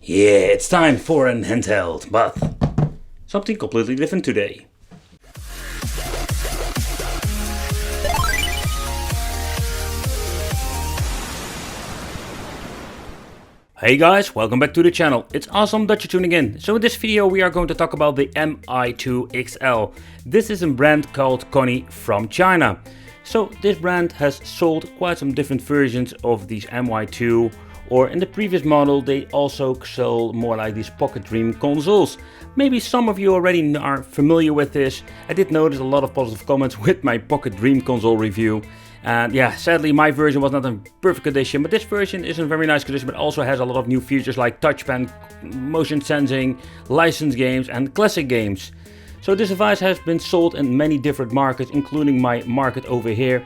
Yeah, it's time for an handheld, but something completely different today. Hey guys, welcome back to the channel. It's awesome that you're tuning in. So in this video we are going to talk about the Mi2 XL. This is a brand called Conny from China. So this brand has sold quite some different versions of these Mi2, or in the previous model they also sold more like these Pocket Dream consoles. Maybe some of you already are familiar with this. I did notice a lot of positive comments with my Pocket Dream console review. And yeah, sadly my version was not in perfect condition, but this version is in very nice condition, but also has a lot of new features like touchpad, motion sensing, licensed games and classic games. So this device has been sold in many different markets, including my market over here.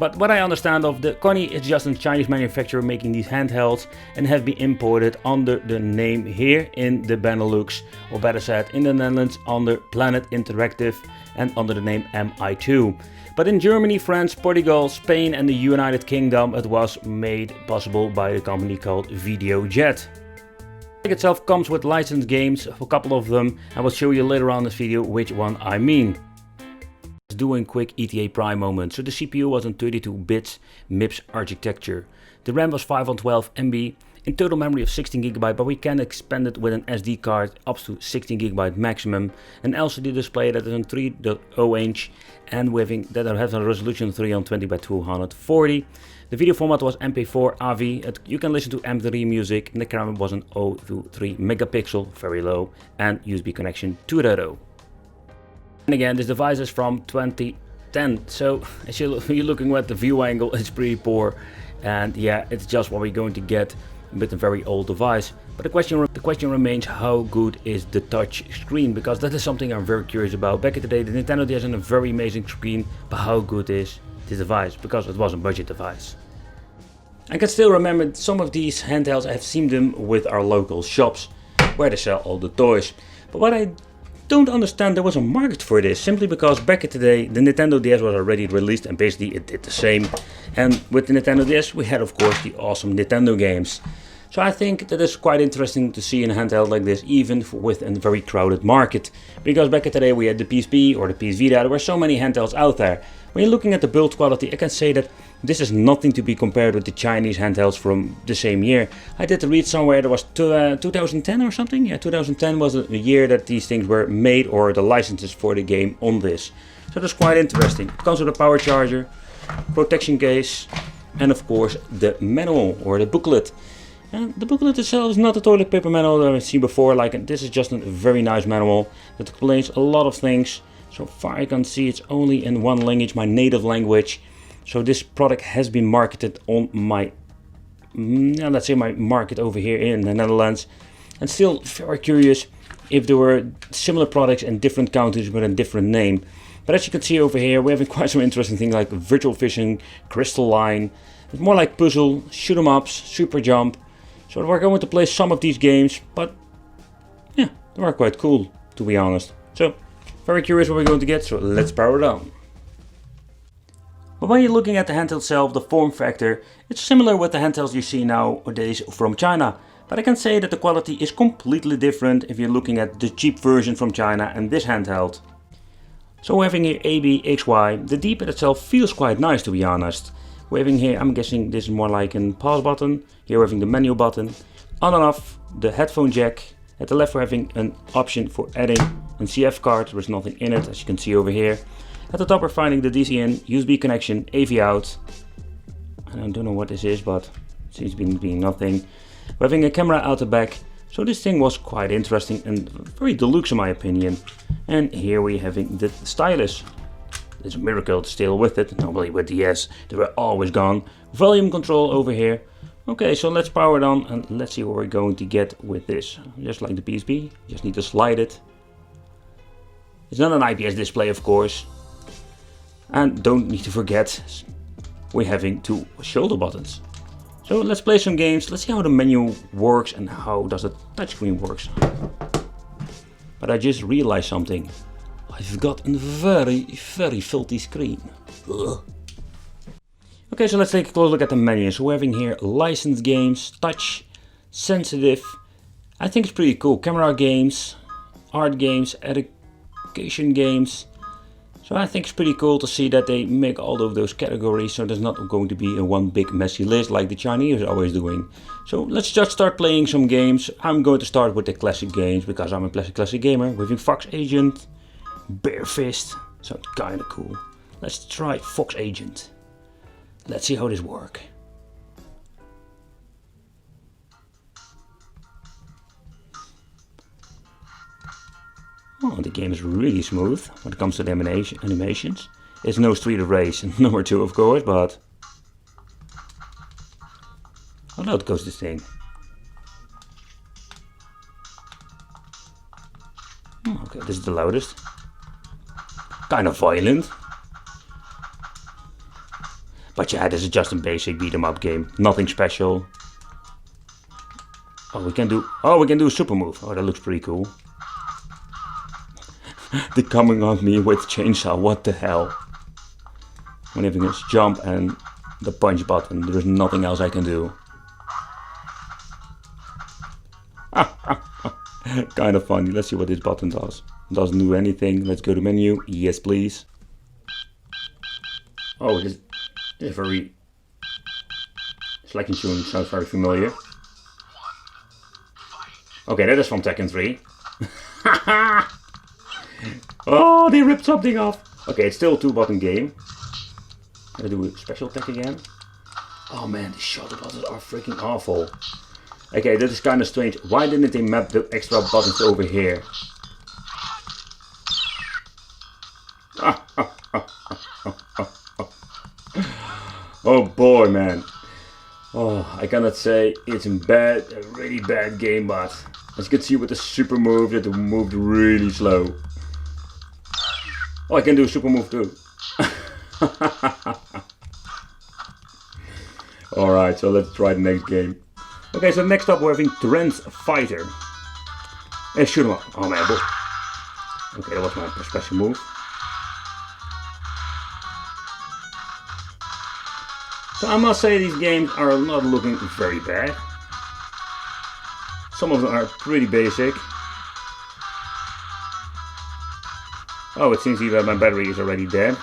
But what I understand of, the Conny is just a Chinese manufacturer making these handhelds and have been imported under the name here in the Benelux, or better said in the Netherlands under Planet Interactive and under the name Mi2. But in Germany, France, Portugal, Spain and the United Kingdom it was made possible by a company called Videojet. The product itself comes with licensed games, a couple of them. I will show you later on in this video which one I mean. Doing quick ETA prime moment. So the CPU was on 32 bits MIPS architecture. The RAM was 512 MB. In total memory of 16 GB, but we can expand it with an SD card up to 16 GB maximum. An LCD display that is on 3.0 inch and that has a resolution of 320 by 240. The video format was MP4 AV. You can listen to MP3 music, and the camera was an 0.3 megapixel, very low, and USB connection 2.0. And again, this device is from 2010, so as you're looking at the view angle, it's pretty poor, and yeah, it's just what we're going to get with a very old device. But the question remains, how good is the touch screen? Because that is something I'm very curious about. Back in the day, the Nintendo DS had a very amazing screen, but how good is this device? Because it was a budget device. I can still remember some of these handhelds. I have seen them with our local shops where they sell all the toys. But what I don't understand, there was a market for this, simply because back in the day the Nintendo DS was already released and basically it did the same. And with the Nintendo DS we had of course the awesome Nintendo games. So I think that is quite interesting to see in a handheld like this, even with a very crowded market. Because back in the day we had the PSP or the PS Vita, there were so many handhelds out there. When you're looking at the build quality, I can say that this is nothing to be compared with the Chinese handhelds from the same year. I did read somewhere there was 2010 or something. Yeah, 2010 was the year that these things were made, or the licenses for the game on this. So that's quite interesting. It comes with a power charger, protection case, and of course the manual or the booklet. And the booklet itself is not a toilet paper manual that I've seen before. Like, this is just a very nice manual that explains a lot of things. So far I can see it's only in one language, my native language. So this product has been marketed on my, let's say my market over here in the Netherlands. And still very curious if there were similar products in different countries with a different name. But as you can see over here, we're having quite some interesting things like virtual fishing, crystal line. It's more like puzzle, shoot 'em ups, super jump. So we're going to play some of these games, but yeah, they are quite cool, to be honest. So very curious what we're going to get, so let's power it on. But when you're looking at the handheld itself, the form factor, it's similar with the handhelds you see nowadays from China. But I can say that the quality is completely different if you're looking at the cheap version from China and this handheld. So we're having here A, B, X, Y. The D-pad itself feels quite nice, to be honest. We're having here, I'm guessing this is more like a pause button. Here we're having the menu button. On and off, the headphone jack. At the left we're having an option for adding a CF card. There is nothing in it, as you can see over here. At the top we're finding the DC in, USB connection, AV out. I don't know what this is, but it seems to be nothing. We're having a camera out the back. So this thing was quite interesting and very deluxe in my opinion. And here we're having the stylus. It's a miracle it's still with it. Normally with DS they were always gone. Volume control over here. Okay, so let's power it on and let's see what we're going to get with this. Just like the PSP, just need to slide it. It's not an IPS display of course. And don't need to forget, we're having two shoulder buttons. So let's play some games, let's see how the menu works and how does the touchscreen works. But I just realized something. I've got a very filthy screen. Ugh. Okay, so let's take a close look at the menu. So we're having here licensed games, touch, sensitive. I think it's pretty cool. Camera games, art games, education games. So I think it's pretty cool to see that they make all of those categories, so there's not going to be a one big messy list like the Chinese are always doing. So let's just start playing some games. I'm going to start with the classic games because I'm a classic gamer. We're having Fox Agent, Bear Fist, sounds kinda cool. Let's try Fox Agent. Let's see how this works. Oh, the game is really smooth when it comes to the animations. It's no Street of Rage number 2 of course, but how loud goes this thing? Oh, okay, this is the loudest. Kind of violent. But yeah, this is just a basic beat 'em up game. Nothing special. Oh, we can do a super move. Oh, that looks pretty cool. They're coming on me with chainsaw, what the hell? When everything is jump and the punch button, there's nothing else I can do. Kind of funny. Let's see what this button does. Doesn't do anything. Let's go to menu. Yes, please. Oh, this is very... Selection tune sounds very familiar. Okay, that is from Tekken 3. Oh, they ripped something off. Okay, it's still a 2-button game. Let's do a special attack again. Oh man, the shot buttons are freaking awful. Okay, that is kind of strange. Why didn't they map the extra buttons over here? Oh boy, man. Oh, I cannot say it's a really bad game, but as you can see with the super move, that moved really slow. Oh, I can do a super move too. Alright, so let's try the next game. Okay, so next up we're having Trance Fighter. And shoot him up. Oh man, okay, that was my special move. So I must say these games are not looking very bad. Some of them are pretty basic. Oh, it seems even my battery is already dead.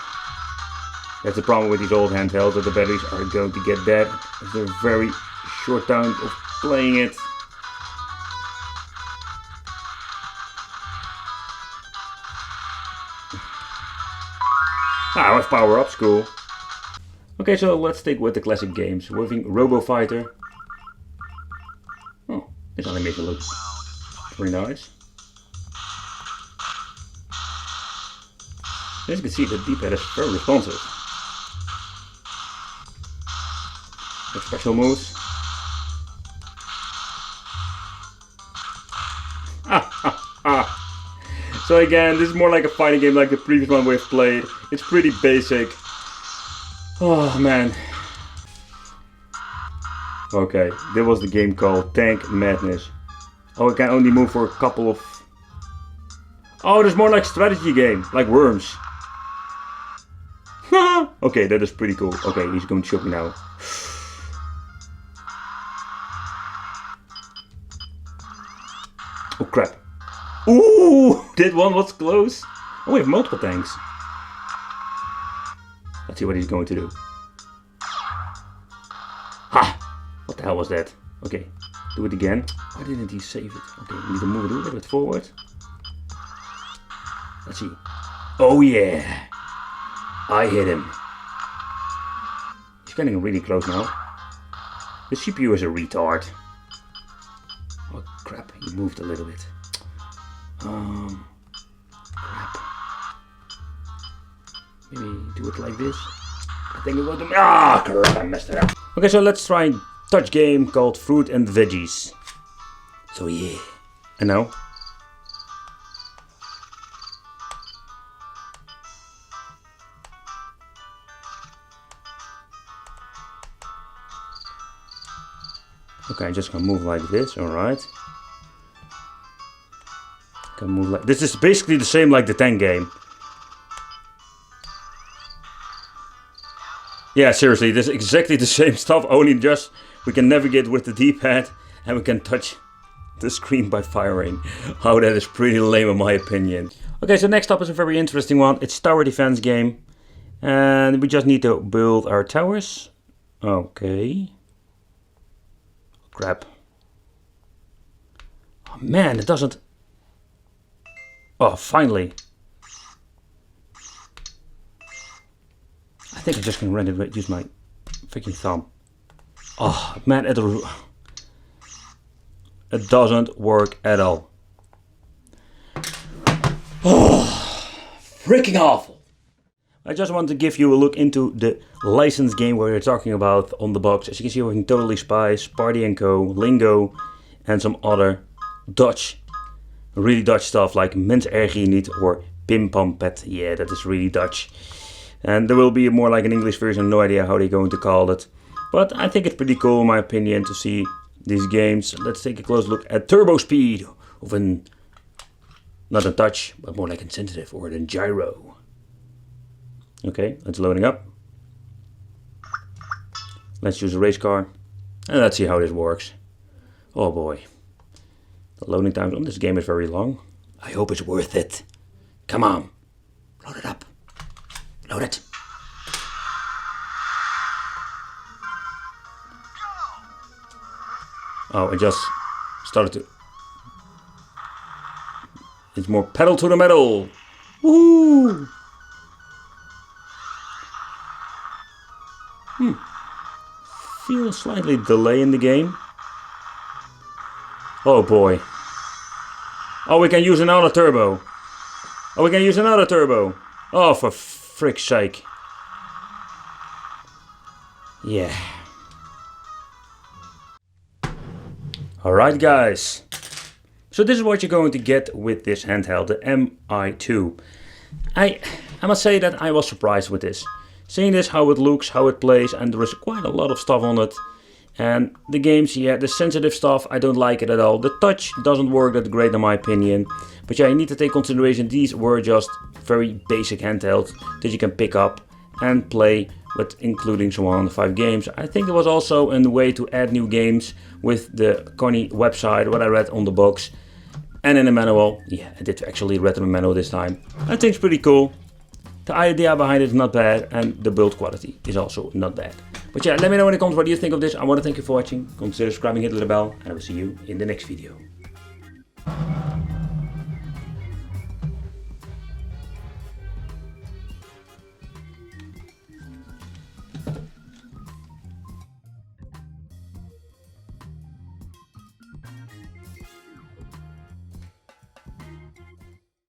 That's the problem with these old handhelds, that the batteries are going to get dead after a very short time of playing it. Ah, I have power-ups, cool. Okay, so let's stick with the classic games. We're having Robo Fighter. Oh, this animation looks very nice. As you can see, the D-pad is very responsive. The special moves. So again, this is more like a fighting game like the previous one we've played. It's pretty basic. Oh man. Okay, there was the game called Tank Madness. Oh, I can only move for a couple of... Oh, there's more like strategy game, like Worms. Okay, that is pretty cool. Okay, he's going to shoot me now. Oh crap. Ooh, that one was close. Oh, we have multiple tanks. Let's see what he's going to do. Ha! What the hell was that? Okay, do it again. Why didn't he save it? Okay, we need to move it a little bit forward. Let's see. Oh yeah! I hit him. He's getting really close now. The CPU is a retard. Oh crap, he moved a little bit. Crap. Maybe do it like this. I think it will do. Ah, crap, I messed it up. Okay, so let's try a touch game called Fruit and Veggies. So yeah. And now? Okay, I'm just gonna move like this, alright. Can move like this. Is basically the same like the tank game. Yeah, seriously, this is exactly the same stuff, only just we can navigate with the D-pad and we can touch the screen by firing. Oh, that is pretty lame in my opinion. Okay, so next up is a very interesting one. It's tower defense game. And we just need to build our towers. Okay. Crap. Oh man, it doesn't... Oh, finally. I think I just can use my freaking thumb. Oh man, it doesn't work at all. Oh, freaking awful. I just want to give you a look into the licensed game where they're talking about on the box. As you can see, we can Totally Spies, Party & Co, Lingo, and some other Dutch, really Dutch stuff like Mens erg je niet or Pim Pam Pet. Yeah, that is really Dutch. And there will be more like an English version, no idea how they're going to call it. But I think it's pretty cool in my opinion to see these games. Let's take a close look at Turbo Speed of an, not a touch, but more like a sensitive or a gyro. Okay, it's loading up. Let's choose a race car and let's see how this works. Oh boy, the loading time on this game is very long. I hope it's worth it. Come on, load it up. Load it. Oh, it just started to... It's more pedal to the metal. Woo! Feel a slightly delay in the game. Oh boy. Oh, we can use another turbo. Oh, we can use another turbo. Oh, for frick's sake. Yeah. Alright guys. So this is what you're going to get with this handheld, the Mi2. I must say that I was surprised with this. Seeing this, how it looks, how it plays, and there is quite a lot of stuff on it. And the games, yeah, the sensitive stuff, I don't like it at all. The touch doesn't work that great in my opinion. But yeah, you need to take consideration, these were just very basic handhelds that you can pick up and play with, including some 105 games. I think there was also a way to add new games with the Conny website, what I read on the box. And in the manual, yeah, I did actually read the manual this time. I think it's pretty cool. The idea behind it is not bad, and the build quality is also not bad. But yeah, let me know in the comments what you think of this. I want to thank you for watching. Consider subscribing, hit the bell, and I will see you in the next video.